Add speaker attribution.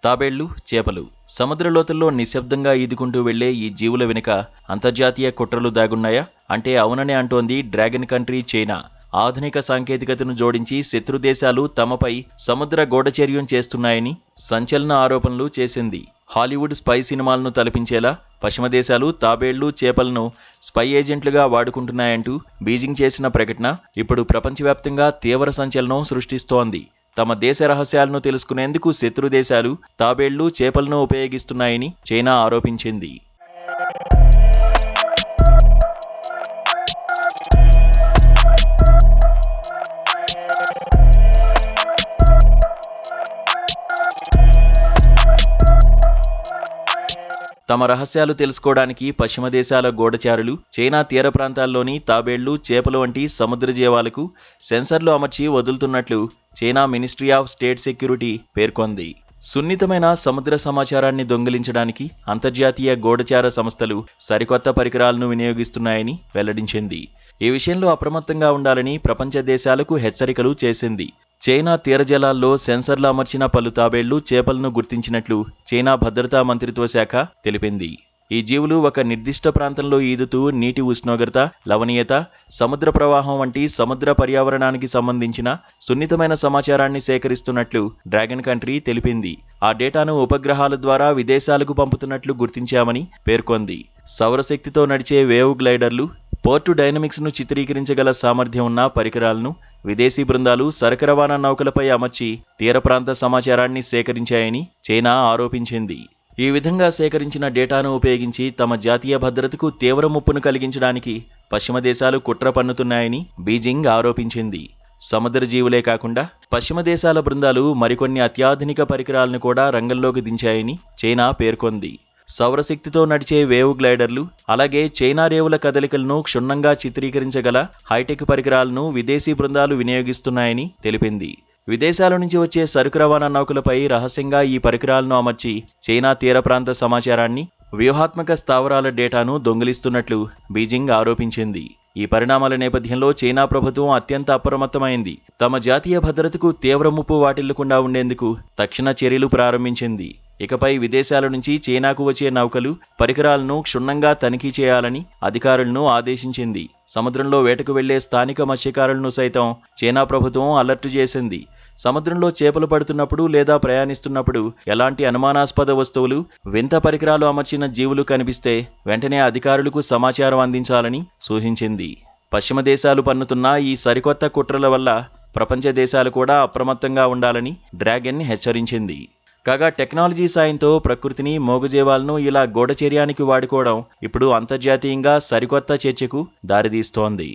Speaker 1: తాబేళ్లు, చేపలు సముద్ర లోతుల్లో నిశ్శబ్దంగా ఈదుకుంటూ వెళ్లే ఈ జీవుల వెనుక అంతర్జాతీయ కుట్రలు దాగున్నాయా అంటే అవుననే అంటోంది డ్రాగన్ కంట్రీ చైనా. ఆధునిక సాంకేతికతను జోడించి శత్రు దేశాలు తమపై సముద్ర గూఢచర్యం చేస్తున్నాయని సంచలన ఆరోపణలు చేసింది. హాలీవుడ్ స్పై సినిమాలను తలపించేలా పశ్చిమ దేశాలు తాబేళ్లు, చేపలను స్పై ఏజెంట్లుగా వాడుకుంటున్నాయంటూ బీజింగ్ చేసిన ప్రకటన ఇప్పుడు ప్రపంచవ్యాప్తంగా తీవ్ర సంచలనం సృష్టిస్తోంది. తమ దేశ రహస్యాలను తెలుసుకునేందుకు శత్రు దేశాలు తాబేళ్లు, చేపలను ఉపయోగిస్తున్నాయని చైనా ఆరోపించింది. తమ రహస్యాలు తెలుసుకోవడానికి పశ్చిమ దేశాల గూఢచారులు చైనా తీర ప్రాంతాల్లోని తాబేళ్లు, చేపలు వంటి సముద్ర జీవాలకు సెన్సర్లు అమర్చి వదులుతున్నట్లు China ministry of state security పేర్కొంది. సున్నితమైన సముద్ర సమాచారాన్ని దొంగిలించడానికి అంతర్జాతీయ గూఢచార సంస్థలు సరికొత్త పరికరాలను వినియోగిస్తున్నాయని వెల్లడించింది. ఈ విషయంలో అప్రమత్తంగా ఉండాలని ప్రపంచ దేశాలకు హెచ్చరికలు చేసింది. చైనా తీరజలాల్లో సెన్సర్లు అమర్చిన పలు తాబేళ్లు, చేపలను గుర్తించినట్లు చైనా భద్రతా మంత్రిత్వ శాఖ తెలిపింది. ఈ జీవులు ఒక నిర్దిష్ట ప్రాంతంలో ఈదుతూ నీటి ఉష్ణోగ్రత, లవణీయత, సముద్ర ప్రవాహం వంటి సముద్ర పర్యావరణానికి సంబంధించిన సున్నితమైన సమాచారాన్ని సేకరిస్తున్నట్లు డ్రాగన్ కంట్రీ తెలిపింది. ఆ డేటాను ఉపగ్రహాల ద్వారా విదేశాలకు పంపుతున్నట్లు గుర్తించామని పేర్కొంది. సౌరశక్తితో నడిచే వేవ్ గ్లైడర్లు, పోర్టు డైనమిక్స్ను చిత్రీకరించగల సామర్థ్యం ఉన్న పరికరాలను విదేశీ బృందాలు సరకు రవాణా నౌకలపై అమర్చి తీర ప్రాంత సమాచారాన్ని సేకరించాయని చైనా ఆరోపించింది. ఈ విధంగా సేకరించిన డేటాను ఉపయోగించి తమ జాతీయ భద్రతకు తీవ్ర ముప్పును కలిగించడానికి పశ్చిమ దేశాలు కుట్ర పన్నుతున్నాయని బీజింగ్ ఆరోపించింది. సముద్ర జీవులే కాకుండా పశ్చిమ దేశాల బృందాలు మరికొన్ని అత్యాధునిక పరికరాలను కూడా రంగంలోకి దించాయని చైనా పేర్కొంది. సౌరశక్తితో నడిచే వేవ్ గ్లైడర్లు, అలాగే చైనా రేవుల కదలికలను క్షుణ్ణంగా చిత్రీకరించగల హైటెక్ పరికరాలను విదేశీ బృందాలు వినియోగిస్తున్నాయని తెలిపింది. విదేశాల నుంచి వచ్చే సరుకు రవాణా నౌకలపై రహస్యంగా ఈ పరికరాలను అమర్చి చైనా తీర ప్రాంత సమాచారాన్ని, వ్యూహాత్మక స్థావరాల డేటాను దొంగిలిస్తున్నట్లు బీజింగ్ ఆరోపించింది. ఈ పరిణామాల నేపథ్యంలో చైనా ప్రభుత్వం అత్యంత అప్రమత్తమైంది. తమ జాతీయ భద్రతకు తీవ్ర ముప్పు వాటిల్లకుండా ఉండేందుకు తక్షణ చర్యలు ప్రారంభించింది. ఇకపై విదేశాల నుంచి చైనాకు వచ్చే నౌకలు, పరికరాలను క్షుణ్ణంగా తనిఖీ చేయాలని అధికారులను ఆదేశించింది. సముద్రంలో వేటకు వెళ్లే స్థానిక మత్స్యకారులను సైతం చైనా ప్రభుత్వం అలర్టు చేసింది. సముద్రంలో చేపలు పడుతున్నప్పుడు లేదా ప్రయాణిస్తున్నప్పుడు ఎలాంటి అనుమానాస్పద వస్తువులు, వింత పరికరాలు అమర్చిన జీవులు కనిపిస్తే వెంటనే అధికారులకు సమాచారం అందించాలని సూచించింది. పశ్చిమ దేశాలు పన్నుతున్న ఈ సరికొత్త కుట్రల వల్ల ప్రపంచ దేశాలు కూడా అప్రమత్తంగా ఉండాలని డ్రాగన్ హెచ్చరించింది. కాగా టెక్నాలజీ సాయంతో ప్రకృతిని, మూగజీవాలను ఇలా గూఢచర్యానికి వాడుకోవడం ఇప్పుడు అంతర్జాతీయంగా సరికొత్త చర్చకు దారితీస్తోంది.